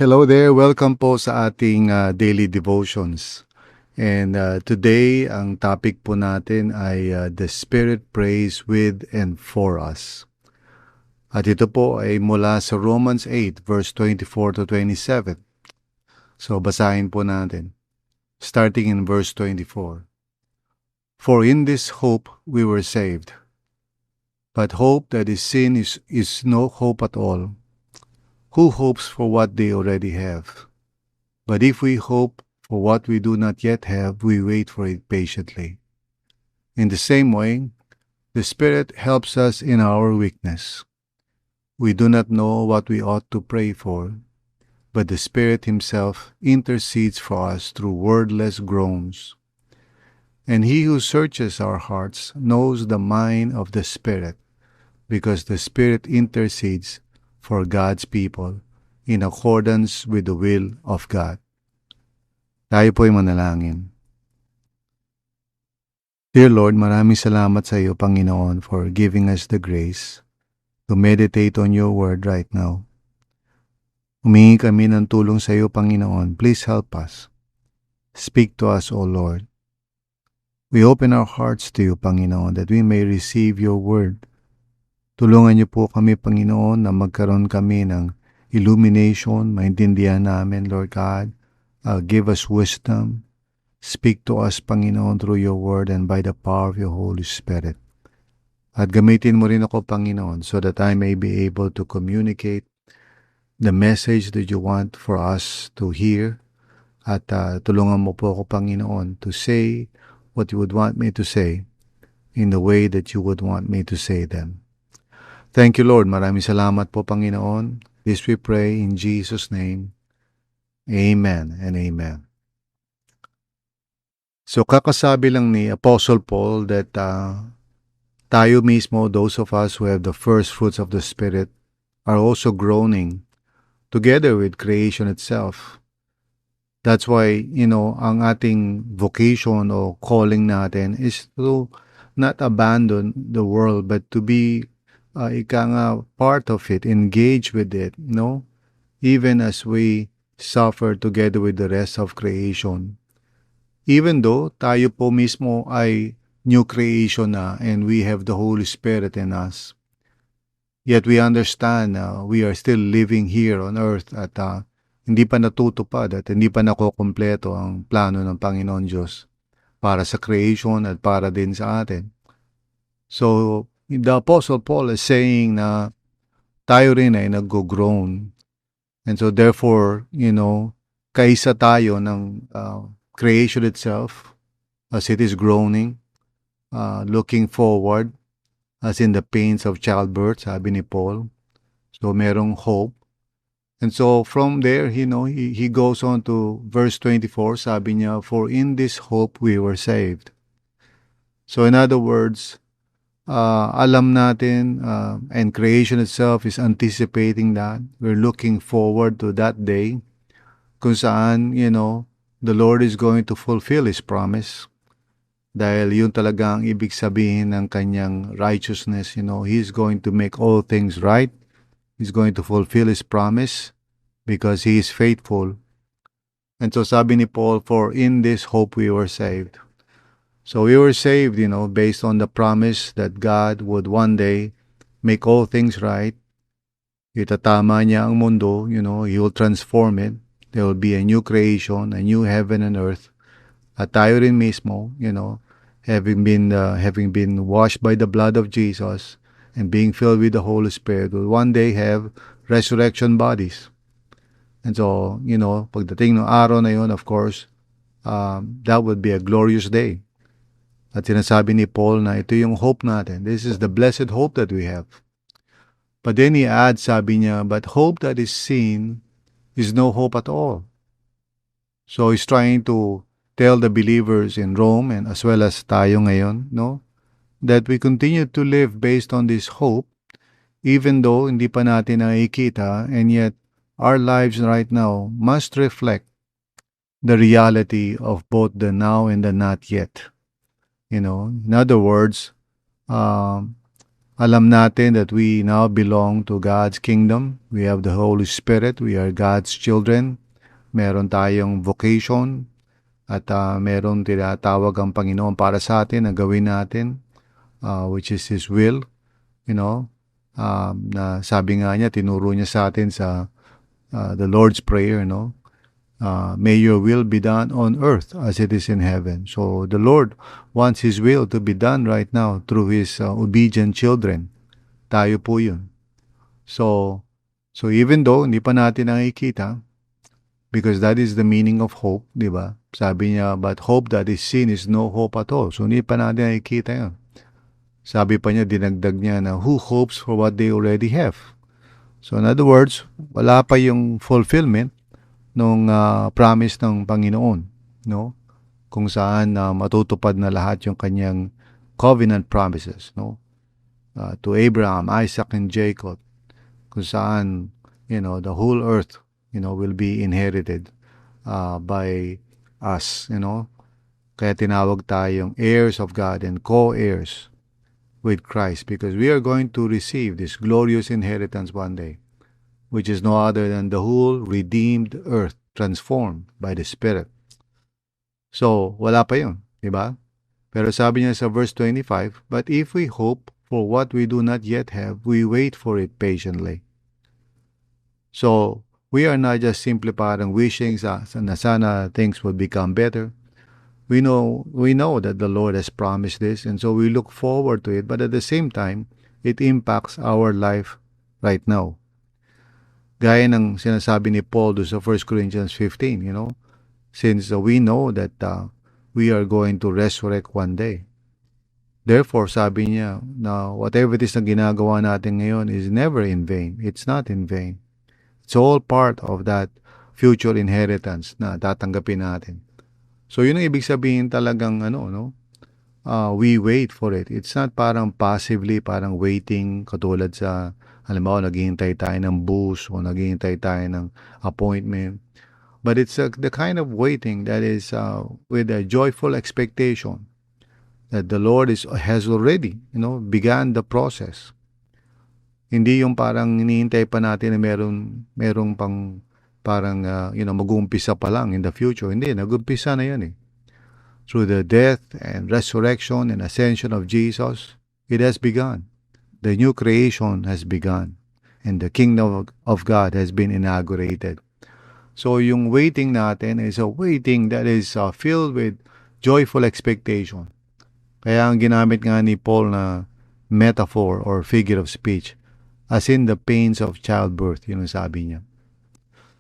Hello there, welcome po sa ating daily devotions. And today, ang topic po natin ay The Spirit prays with and for us. At ito po ay mula sa Romans 8 verse 24 to 27. So basahin po natin, starting in verse 24. For in this hope we were saved. But hope that is seen is no hope at all. Who hopes for what they already have? But if we hope for what we do not yet have, we wait for it patiently. In the same way, the Spirit helps us in our weakness. We do not know what we ought to pray for, but the Spirit Himself intercedes for us through wordless groans. And He who searches our hearts knows the mind of the Spirit, because the Spirit intercedes for God's people in accordance with the will of God. Tayo po'y manalangin. Dear Lord, maraming salamat sa iyo, Panginoon, for giving us the grace to meditate on your word right now. Humingi kami ng tulong sa iyo, Panginoon. Please help us. Speak to us, O Lord. We open our hearts to you, Panginoon, that we may receive your word. Tulungan niyo po kami, Panginoon, na magkaroon kami ng illumination, maintindihan namin, Lord God. Give us wisdom. Speak to us, Panginoon, through your word and by the power of your Holy Spirit. At gamitin mo rin ako, Panginoon, so that I may be able to communicate the message that you want for us to hear. At tulungan mo po ako, Panginoon, to say what you would want me to say in the way that you would want me to say them. Thank you, Lord. Maraming salamat po, Panginoon. This we pray in Jesus' name. Amen and amen. So kakasabi lang ni Apostle Paul that tayo mismo, those of us who have the first fruits of the Spirit, are also groaning together with creation itself. That's why, ang ating vocation o calling natin is to not abandon the world but to be part of it, engage with it, even as we suffer together with the rest of creation. Even though tayo po mismo ay new creation na and we have the Holy Spirit in us, yet we understand we are still living here on earth at hindi pa natutupad at hindi pa nakokompleto ang plano ng Panginoon Diyos para sa creation at para din sa atin. So, the Apostle Paul is saying na tayo rin ay nag-groan. And so therefore, kaisa tayo ng creation itself as it is groaning, looking forward as in the pains of childbirth, sabi ni Paul. So merong hope. And so from there, he goes on to verse 24, sabi niya, for in this hope we were saved. So in other words, alam natin and creation itself is anticipating that. We're looking forward to that day kung saan, the Lord is going to fulfill His promise. Dahil yun talaga ang ibig sabihin ng kanyang righteousness. He's going to make all things right. He's going to fulfill His promise because He is faithful. And so sabi ni Paul, for in this hope we were saved. So we were saved, based on the promise that God would one day make all things right. Itatama niya ang mundo, He will transform it. There will be a new creation, a new heaven and earth. At tayo rin mismo, having been washed by the blood of Jesus and being filled with the Holy Spirit, will one day have resurrection bodies. And so, pagdating ng araw na yun, of course, that would be a glorious day. At sinasabi ni Paul na ito yung hope natin. This is the blessed hope that we have. But then he adds, sabi niya, but hope that is seen is no hope at all. So he's trying to tell the believers in Rome and as well as tayo ngayon, that we continue to live based on this hope, even though hindi pa natin nakikita, and yet our lives right now must reflect the reality of both the now and the not yet. In other words, Alam natin that we now belong to God's kingdom. We have the Holy Spirit. We are God's children. Meron tayong vocation at meron tinatawag ang Panginoon para sa atin na gawin natin, which is His will, you know. Na sabi nga niya, tinuro niya sa atin sa the Lord's Prayer, no? May your will be done on earth as it is in heaven. So the Lord wants His will to be done right now through His obedient children. Tayo po yun. So even though hindi pa natin nakikita, because that is the meaning of hope, di ba? Sabi niya, but hope that is seen is no hope at all. So hindi pa natin nakikita yun. Sabi pa niya, dinagdag niya na, who hopes for what they already have? So in other words, wala pa yung fulfillment nung promise ng Panginoon, no? Kung saan matutupad na lahat yung kanyang covenant promises, no? To Abraham, Isaac, and Jacob, kung saan, the whole earth, will be inherited by us, Kaya tinawag tayong heirs of God and co-heirs with Christ because we are going to receive this glorious inheritance one day, which is no other than the whole redeemed earth transformed by the Spirit. So, wala pa yun, di ba? Pero sabi niya sa verse 25, but if we hope for what we do not yet have, we wait for it patiently. So, we are not just simply parang wishing na sana things would become better. We know that the Lord has promised this, and so we look forward to it, but at the same time, it impacts our life right now. Gaya ng sinasabi ni Paul sa 1 Corinthians 15, since we know that we are going to resurrect one day. Therefore, sabi niya na whatever it is na ginagawa natin ngayon is never in vain. It's not in vain. It's all part of that future inheritance na tatanggapin natin. So, yun ang ibig sabihin talagang we wait for it. It's not parang passively, parang waiting, katulad sa, halimbawa, naghihintay tayo ng bus o naghihintay tayo ng appointment. But it's the kind of waiting that is with a joyful expectation that the Lord has already, began the process. Hindi yung parang hinihintay pa natin na merong pang parang, mag-uumpisa pa lang in the future. Hindi, nag-umpisa na yan eh. Through the death and resurrection and ascension of Jesus, it has begun. The new creation has begun. And the kingdom of God has been inaugurated. So yung waiting natin is a waiting that is filled with joyful expectation. Kaya ang ginamit nga ni Paul na metaphor or figure of speech, as in the pains of childbirth, yun ang sabi niya.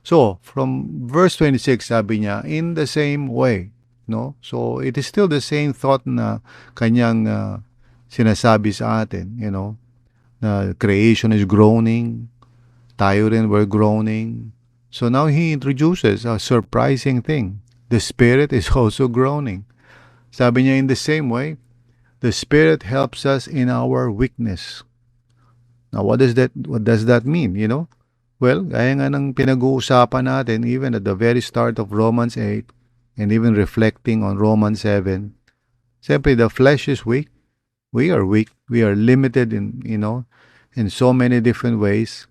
So, from verse 26, sabi niya, in the same way, no? So, it is still the same thought na kanyang sinasabi sa atin, na creation is groaning, tayo rin we're groaning. So, now he introduces a surprising thing. The Spirit is also groaning. Sabi niya, in the same way, the Spirit helps us in our weakness. Now, what does that mean, Well, gaya nga ng pinag-uusapan natin even at the very start of Romans 8 and even reflecting on Romans 7, siyempre the flesh is weak. We are weak. We are limited in so many different ways.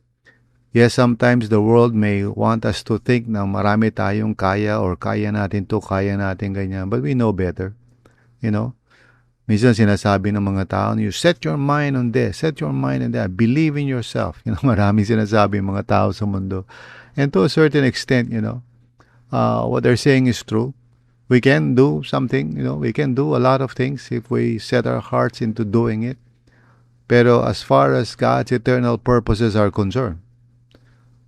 Yes, sometimes the world may want us to think na marami tayong kaya or kaya natin to, kaya natin ganyan. But we know better, Minsan sinasabi ng mga tao, you set your mind on this, set your mind on that, believe in yourself. Maraming sinasabi ng mga tao sa mundo. And to a certain extent, what they're saying is true. We can do something, we can do a lot of things if we set our hearts into doing it. Pero as far as God's eternal purposes are concerned,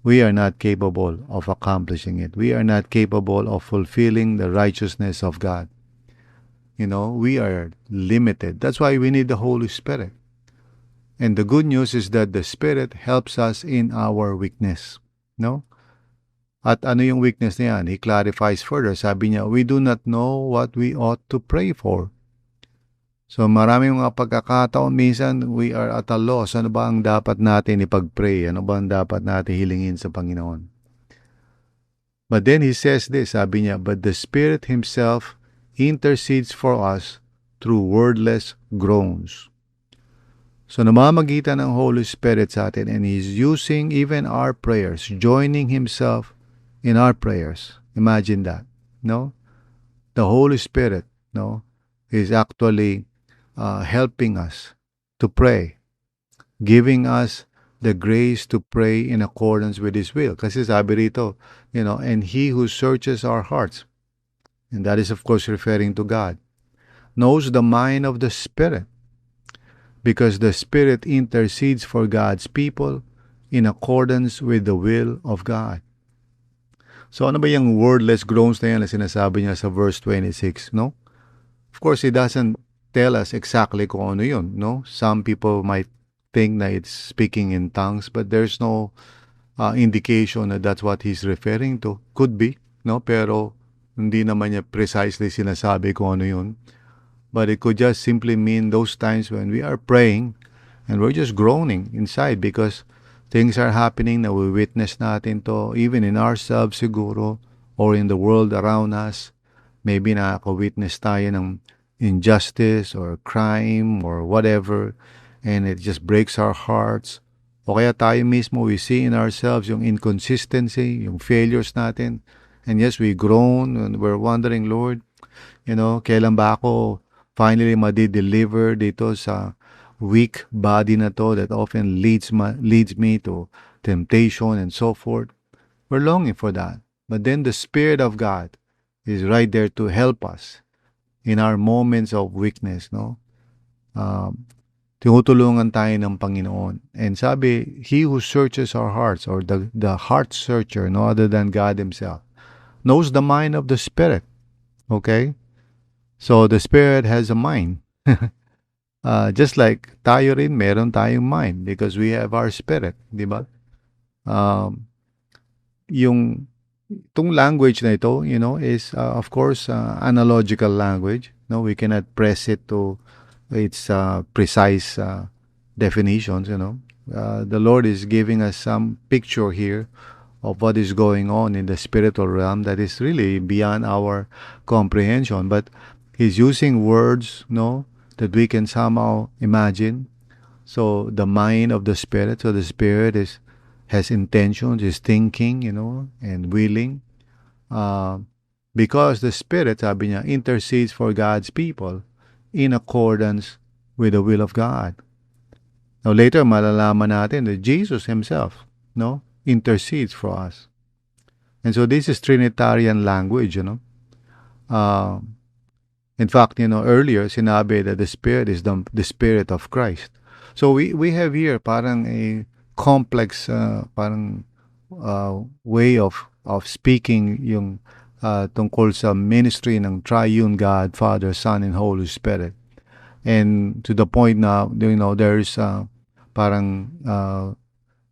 we are not capable of accomplishing it. We are not capable of fulfilling the righteousness of God. We are limited. That's why we need the Holy Spirit. And the good news is that the Spirit helps us in our weakness. No? At ano yung weakness niyan? He clarifies further. Sabi niya, we do not know what we ought to pray for. So maraming mga pagkakataon, minsan we are at a loss. Ano ba ang dapat natin ipag-pray? Ano ba ang dapat natin hilingin sa Panginoon? But then he says this, sabi niya, but the Spirit Himself intercedes for us through wordless groans. So namamagitan ng Holy Spirit sa atin, and He's using even our prayers, joining Himself in our prayers. Imagine that, no? The Holy Spirit, no, is actually helping us to pray, giving us the grace to pray in accordance with His will. Kasi sabi rito, and He who searches our hearts, and that is of course referring to God, knows the mind of the Spirit, because the Spirit intercedes for God's people in accordance with the will of God. So ano ba yung wordless groans na yan na sinasabi niya sa verse 26, no? Of course, it doesn't tell us exactly kung ano yun, no? Some people might think that it's speaking in tongues, but there's no indication that that's what he's referring to. Could be, no? Pero hindi naman niya precisely sinasabi kung ano yun. But it could just simply mean those times when we are praying and we're just groaning inside because things are happening na we witness natin to, even in ourselves siguro, or in the world around us. Maybe nakaka-witness tayo ng injustice or crime or whatever, and it just breaks our hearts. O kaya tayo mismo, we see in ourselves yung inconsistency, yung failures natin. And yes, we groan and we're wondering, Lord, kailan ba ako finally madi-deliver dito sa weak body na to that often leads me to temptation and so forth. We're longing for that. But then the Spirit of God is right there to help us in our moments of weakness, no? Tinutulungan tayo ng Panginoon. And sabi, He who searches our hearts, or the heart searcher, no other than God Himself, knows the mind of the Spirit. Okay? So the Spirit has a mind. Just like tayo rin, meron tayong mind because we have our spirit, di ba? Itong language na ito, is of course analogical language. No, we cannot press it to its precise definitions. The Lord is giving us some picture here of what is going on in the spiritual realm that is really beyond our comprehension. But He's using words, that we can somehow imagine. So the mind of the Spirit. So the Spirit has intentions, is thinking, and willing. Because the Spirit, sabi niya, intercedes for God's people in accordance with the will of God. Now later, malalaman natin that Jesus Himself, intercedes for us. And so this is Trinitarian language, In fact, earlier, sinabi that the Spirit is the Spirit of Christ. So we have here parang a complex way of speaking yung tungkol sa ministry ng triune God, Father, Son, and Holy Spirit. And to the point na, there's parang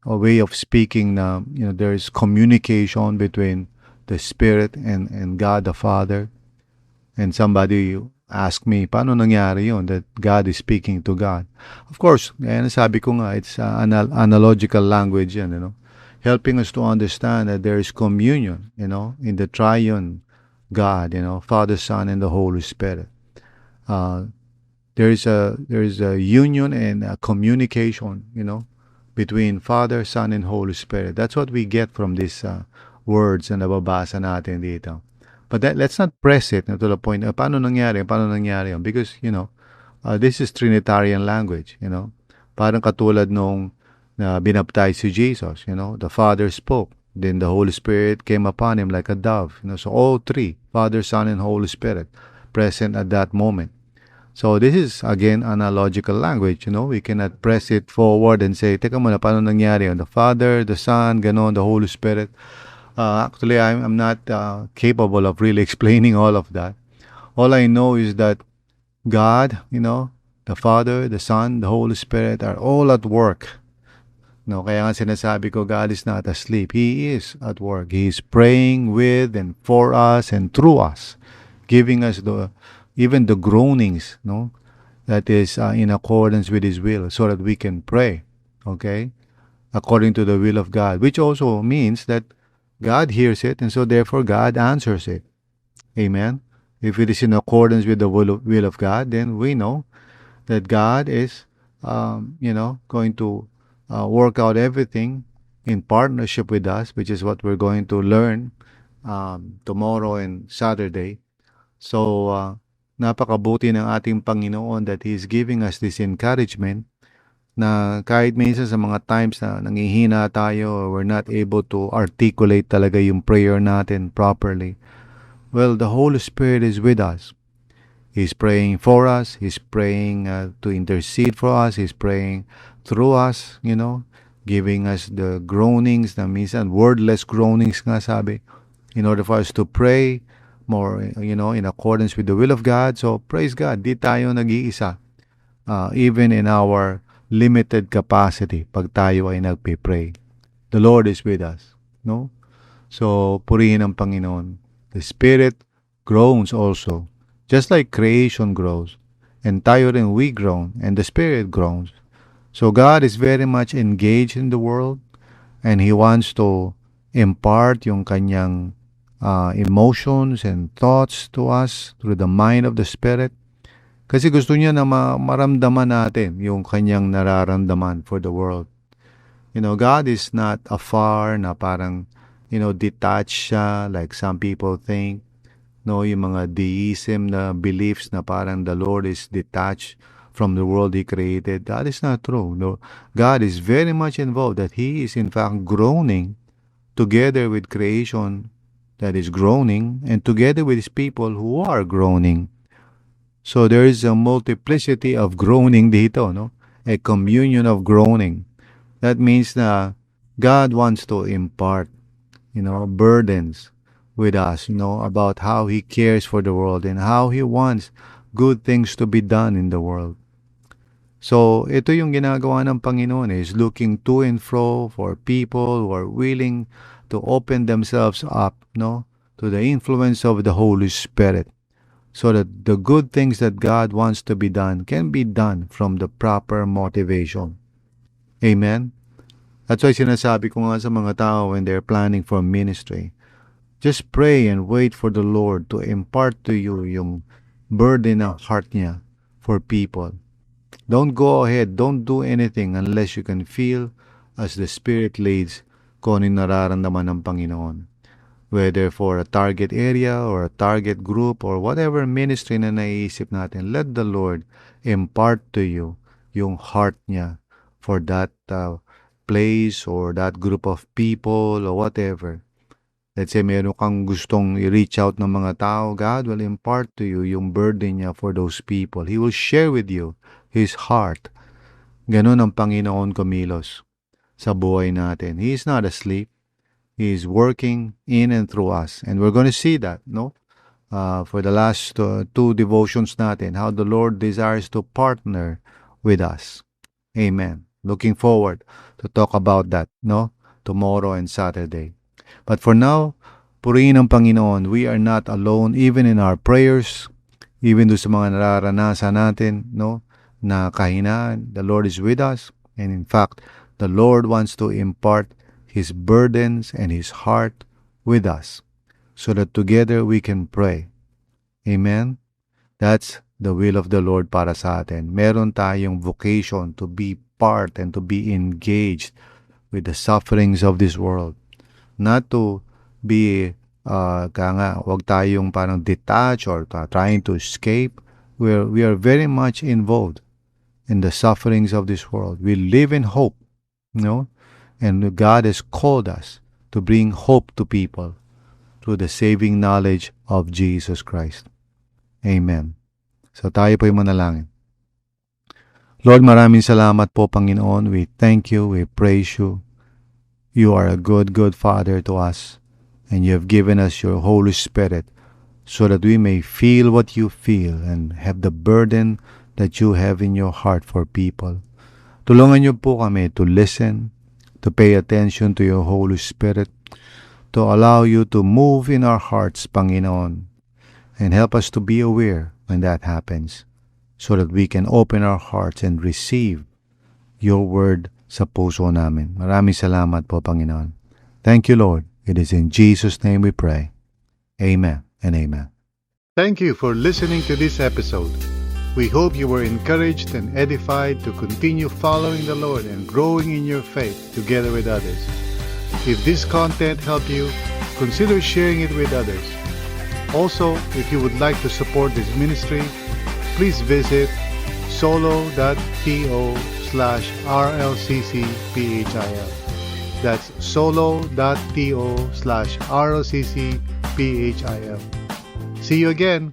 a way of speaking na, there's communication between the Spirit and God the Father. And somebody asked me, paano nangyari yun, that God is speaking to God? Of course, sabi ko nga, it's analogical language yan, helping us to understand that there is communion, in the triune God, Father, Son, and the Holy Spirit. There is a union and a communication, between Father, Son, and Holy Spirit. That's what we get from these words na nababasa natin dito. But let's not press it to the point, paano nangyari yun? Because, this is Trinitarian language, Parang katulad nung binaptize si Jesus, the Father spoke. Then the Holy Spirit came upon Him like a dove. So all three, Father, Son, and Holy Spirit, present at that moment. So this is, again, analogical language, We cannot press it forward and say, teka muna, paano nangyari yun? The Father, the Son, ganon, the Holy Spirit. Actually, I'm not capable of really explaining all of that. All I know is that God, the Father, the Son, the Holy Spirit are all at work. Kaya nga sinasabi ko, God is not asleep. He is at work. He is praying with and for us and through us, giving us even the groanings, that is in accordance with His will, so that we can pray, okay, according to the will of God, which also means that God hears it, and so therefore God answers it. Amen? If it is in accordance with the will of God, then we know that God is going to work out everything in partnership with us, which is what we're going to learn tomorrow and Saturday. So, napakabuti ng ating Panginoon that He's giving us this encouragement na kahit minsan sa mga times na nangihina tayo or we're not able to articulate talaga yung prayer natin properly, well, the Holy Spirit is with us. He's praying for us. He's praying to intercede for us. He's praying through us, giving us the groanings na minsan, wordless groanings nga sabi, in order for us to pray more, in accordance with the will of God. So, praise God, di tayo nag-iisa. Even in our limited capacity, pag tayo ay nagpe-pray, the Lord is with us. No? So, purihin ang Panginoon. The Spirit groans also. Just like creation grows, and tayo rin we groan, and the Spirit groans. So God is very much engaged in the world, and He wants to impart yung kanyang emotions and thoughts to us through the mind of the Spirit. Kasi gusto niya na maramdaman natin yung kanyang nararamdaman for the world. God is not afar na parang, detached siya like some people think. No, yung mga deism na beliefs na parang the Lord is detached from the world He created. That is not true. No, God is very much involved, that He is in fact groaning together with creation that is groaning and together with His people who are groaning. So there is a multiplicity of groaning dito, no? A communion of groaning. That means na God wants to impart, burdens with us, about how He cares for the world and how He wants good things to be done in the world. So, ito yung ginagawa ng Panginoon, is looking to and fro for people who are willing to open themselves up, to the influence of the Holy Spirit, so that the good things that God wants to be done can be done from the proper motivation. Amen? That's why sinasabi ko nga sa mga tao when they're planning for ministry, just pray and wait for the Lord to impart to you yung burden ng heart niya for people. Don't go ahead. Don't do anything unless you can feel as the Spirit leads kung ano yung nararamdaman ng Panginoon. Whether for a target area or a target group or whatever ministry na naiisip natin, let the Lord impart to you yung heart niya for that place or that group of people or whatever. Let's say meron kang gustong i-reach out ng mga tao, God will impart to you yung burden niya for those people. He will share with you His heart. Ganon ang Panginoon kumilos sa buhay natin. He is not asleep. He is working in and through us. And we're going to see that, no? For the last two devotions natin, how the Lord desires to partner with us. Amen. Looking forward to talk about that, no? Tomorrow and Saturday. But for now, purihin ang Panginoon. We are not alone even in our prayers, even do sa mga nararanasan natin, na kahinaan. The Lord is with us. And in fact, the Lord wants to impart His burdens and His heart with us so that together we can pray. Amen? That's the will of the Lord para sa atin. Meron tayong vocation to be part and to be engaged with the sufferings of this world. Not to be, wag tayong parang detached or trying to escape. We are very much involved in the sufferings of this world. We live in hope, and God has called us to bring hope to people through the saving knowledge of Jesus Christ. Amen. So tayo po'y manalangin. Lord, maraming salamat po, Panginoon. We thank you, we praise you. You are a good, good Father to us, and you have given us your Holy Spirit so that we may feel what you feel and have the burden that you have in your heart for people. Tulungan niyo po kami to listen, to pay attention to your Holy Spirit, to allow you to move in our hearts, Panginoon, and help us to be aware when that happens so that we can open our hearts and receive your word sa puso namin. Maraming salamat po, Panginoon. Thank you, Lord. It is in Jesus' name we pray. Amen and amen. Thank you for listening to this episode. We hope you were encouraged and edified to continue following the Lord and growing in your faith together with others. If this content helped you, consider sharing it with others. Also, if you would like to support this ministry, please visit solo.to/rlccphil. That's solo.to/rlccphil. See you again.